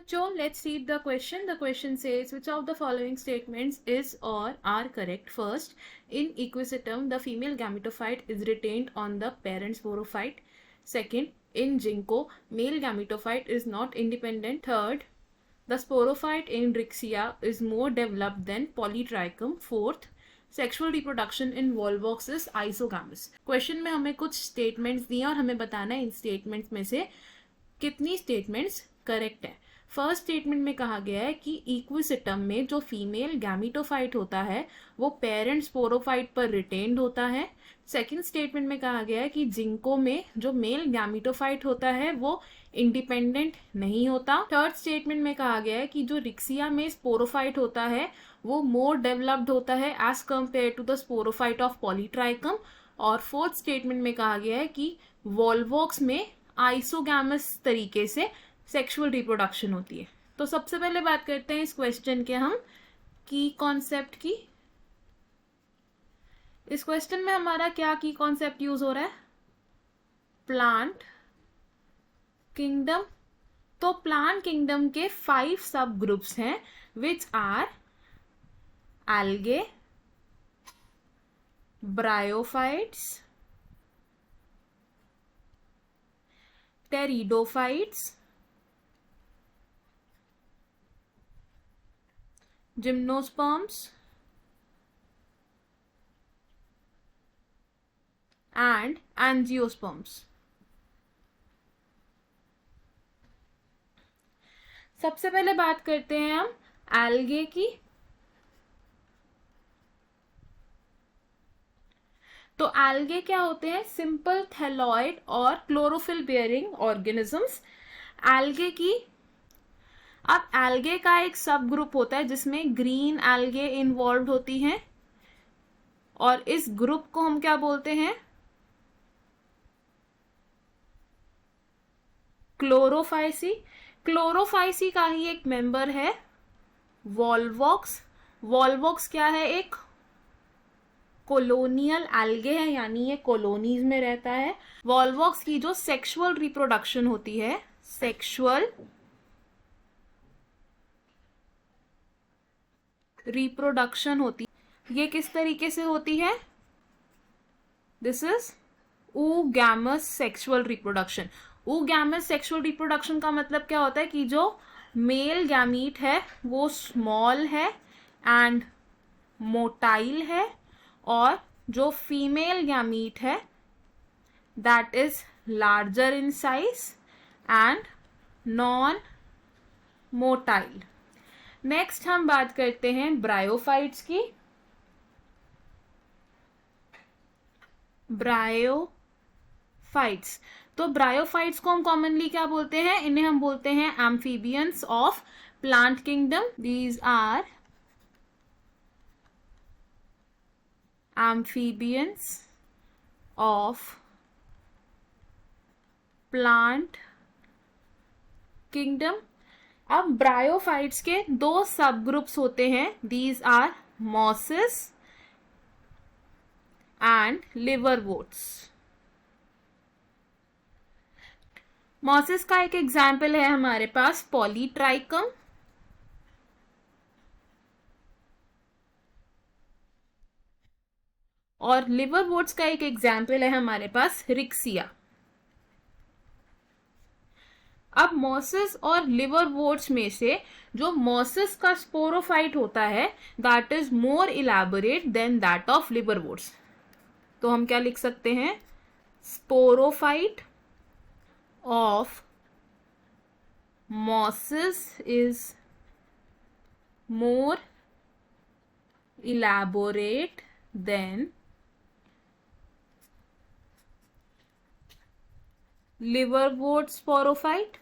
बच्चों, let's read the question. The question says, which of the following statements is or are correct? First, in equisetum, the female gametophyte is retained on the parent sporophyte. Second, in ginkgo, male gametophyte is not independent. Third, the sporophyte in Rixia is more developed than Polytrichum. Fourth, sexual reproduction in Volvox is isogamous. Question में हमें कुछ statements दिए और हमें बताना है इन statements में से कितनी स्टेटमेंट्स करेक्ट है. फर्स्ट स्टेटमेंट में कहा गया है कि इक्विसिटम में जो फीमेल गैमिटोफाइट होता है वो पेरेंट स्पोरोफाइट पर रिटेन्ड होता है. सेकेंड स्टेटमेंट में कहा गया है कि जिंको में जो मेल गैमिटोफाइट होता है वो इंडिपेंडेंट नहीं होता. थर्ड स्टेटमेंट में कहा गया है कि जो रिक्सिया में स्पोरोफाइट होता है वो मोर डेवलप्ड होता है as compare to the sporophyte of polytrichum. और फोर्थ स्टेटमेंट में कहा गया है कि वॉल्वॉक्स में आइसोगैमस तरीके से सेक्सुअल रिप्रोडक्शन होती है. तो सबसे पहले बात करते हैं इस क्वेश्चन के हम की कॉन्सेप्ट की. इस क्वेश्चन में हमारा क्या की कॉन्सेप्ट यूज हो रहा है? Plant kingdom. तो प्लांट किंगडम के 5 सब ग्रुप्स हैं which are algae, bryophytes, pteridophytes, gymnosperms and angiosperms. सबसे पहले बात करते हैं हम algae की. तो एल्गे क्या होते हैं? सिंपल थैलॉइड और क्लोरोफिल बेयरिंग ऑर्गेनिजम्स. एल्गे की अब एल्गे का एक सब ग्रुप होता है जिसमें ग्रीन एल्गे इन्वॉल्व होती हैं और इस ग्रुप को हम क्या बोलते हैं? क्लोरोफाइसी. क्लोरोफाइसी का ही एक मेंबर है वॉल्वॉक्स. वॉल्वॉक्स क्या है? एक कोलोनियल एल्गे है, यानी ये कॉलोनीज में रहता है. वॉल्वॉक्स की जो सेक्सुअल रिप्रोडक्शन होती है, सेक्सुअल रिप्रोडक्शन होती है, ये किस तरीके से होती है? This is oogamous sexual reproduction. oogamous sexual reproduction का मतलब क्या होता है कि जो मेल गैमीट है वो स्मॉल है एंड मोटाइल है और जो फीमेल गैमीट है that is larger in size and non motile. Next हम बात करते हैं ब्रायोफाइट्स की. ब्रायोफाइट्स. तो ब्रायोफाइट्स को हम कॉमनली क्या बोलते हैं? इन्हें हम बोलते हैं amphibians of plant kingdom. These are amphibians of plant kingdom. अब ब्रायोफाइट्स के 2 सब ग्रुप्स होते हैं. These are mosses and liverworts. Mosses का एक एग्जाम्पल है हमारे पास पॉलीट्राइकम और लिवरवोर्ट्स का एक एग्जाम्पल है हमारे पास रिक्सिया. अब मॉसेस और लिवरवोर्ट्स में से जो मॉसेस का स्पोरोफाइट होता है that is more elaborate than that of liverworts. तो हम क्या लिख सकते हैं? Sporophyte of mosses is more elaborate than liverwort sporophyte,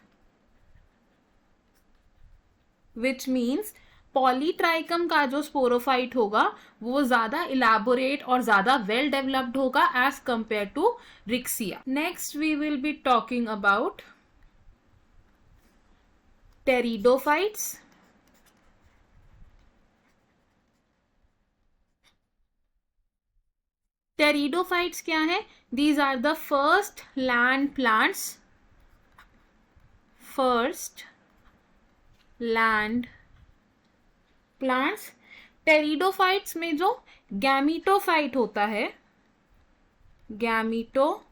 which means Polytrichum का जो स्पोरोफाइट होगा वो ज्यादा इलैबोरेट और ज्यादा वेल डेवलप्ड होगा as compare to Riccia. Next we will be talking about pteridophytes. Pteridophytes क्या है? These are the first land plants land plants. Pteridophytes में जो गैमीटोफाइट होता है, गैमीटोफाइट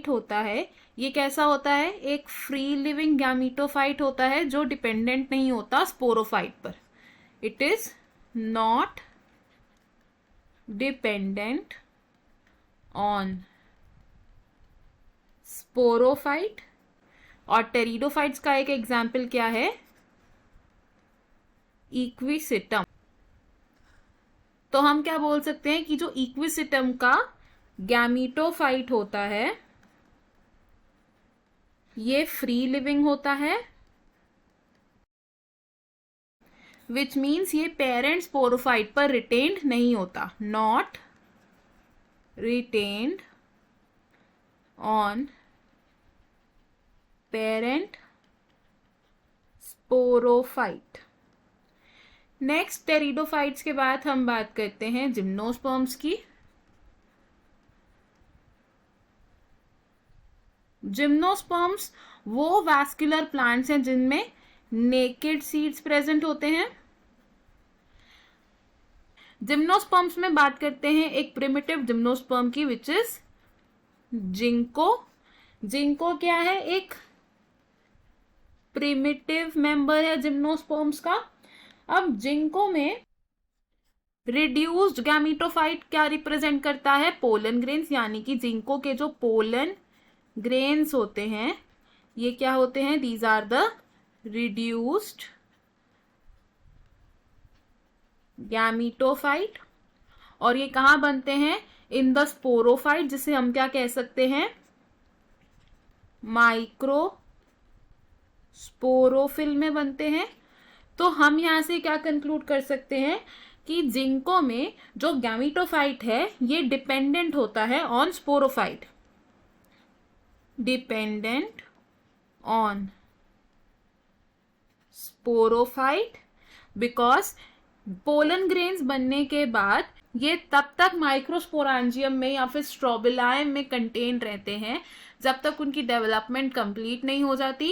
होता है, ये कैसा होता है? एक फ्री लिविंग गैमीटोफाइट होता है जो डिपेंडेंट नहीं होता स्पोरोफाइट पर। It is not dependent on sporophyte. और टेरिडोफाइट्स का एक एग्जाम्पल क्या है? इक्विसिटम। तो हम क्या बोल सकते हैं कि जो इक्विसिटम का गैमीटोफाइट होता है ये फ्री लिविंग होता है, विच मीन्स ये पेरेंट स्पोरोफाइट पर रिटेन्ड नहीं होता, not retained on parent sporophyte. Next pteridophytes के बाद हम बात करते हैं जिम्नोस्पर्म्स की। जिम्नोस्पर्म्स वो वैस्कुलर प्लांट्स हैं जिनमें नेकेड सीड्स प्रेजेंट होते हैं। जिम्नोस्पर्म्स में बात करते हैं एक प्रिमिटिव जिम्नोस्पर्म की, विच इज जिंको। जिंको क्या है? एक प्रिमिटिव मेंबर है जिम्नोस्पर्म्स का। अब जिंको में रिड्यूस्ड गैमीटोफाइट क्या रिप्रेजेंट करता है? पोलन ग्रेन्स, यानी कि जिंको के जो पोलन ग्रेन्स होते हैं ये क्या होते हैं? These are the reduced gametophyte. और ये कहाँ बनते हैं? इन द स्पोरोफाइट, जिसे हम क्या कह सकते हैं? माइक्रो स्पोरोफिल में बनते हैं। तो हम यहां से क्या कंक्लूड कर सकते हैं कि जिंको में जो गैमीटोफाइट है ये डिपेंडेंट होता है on sporophyte, dependent on sporophyte, because pollen grains बनने के बाद ये तब तक माइक्रोस्पोरांजियम में या फिर स्ट्रोबिलायम में कंटेन रहते हैं जब तक उनकी डेवलपमेंट कंप्लीट नहीं हो जाती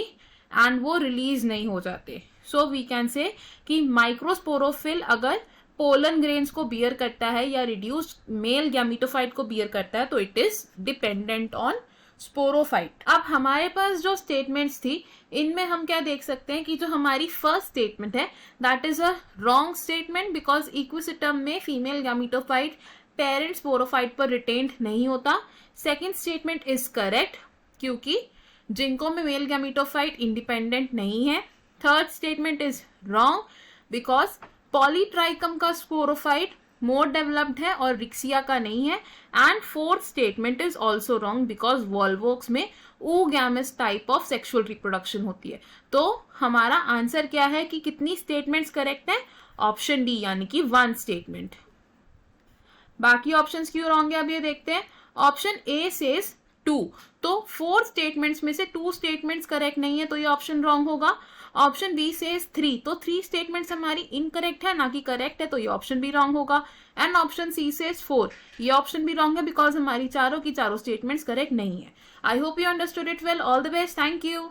एंड वो रिलीज नहीं हो जाते। सो वी कैन से कि माइक्रोस्पोरोफिल अगर पोलन ग्रेन्स को बियर करता है या रिड्यूस्ड मेल गैमीटोफाइट को बियर करता है तो it is dependent on sporophyte. अब हमारे पास जो स्टेटमेंट्स थी इनमें हम क्या देख सकते हैं कि जो हमारी फर्स्ट स्टेटमेंट है that is a wrong statement, because Equisetum में फीमेल गैमीटोफाइट पेरेंट स्पोरोफाइट पर रिटेन्ड नहीं होता। सेकेंड स्टेटमेंट इज करेक्ट क्योंकि जिंको में मेल गैमीटोफाइट इंडिपेंडेंट नहीं है। Third statement is wrong because Polytrichum का स्पोरोफाइट मोर डेवलप्ड है और रिक्सिया का नहीं है। And fourth statement is also wrong because Volvox में oogamous type of sexual reproduction होती है। तो हमारा आंसर क्या है कि कितनी स्टेटमेंट्स करेक्ट है? ऑप्शन डी यानी कि 1 स्टेटमेंट। बाकी ऑप्शंस क्यों रॉन्ग है अब ये देखते हैं। ऑप्शन ए सेज 2, तो 4 स्टेटमेंट्स में से 2 स्टेटमेंट्स करेक्ट नहीं है तो ये ऑप्शन रॉन्ग होगा। ऑप्शन बी सेज 3, तो 3 स्टेटमेंट्स हमारी इनकरेक्ट है ना कि करेक्ट है, तो ये ऑप्शन भी रॉन्ग होगा। एंड ऑप्शन सी सेज 4, ये ऑप्शन भी रॉन्ग है बिकॉज हमारी चारों की चारों स्टेटमेंट्स करेक्ट नहीं है। I hope you understood it well. All the best. Thank you.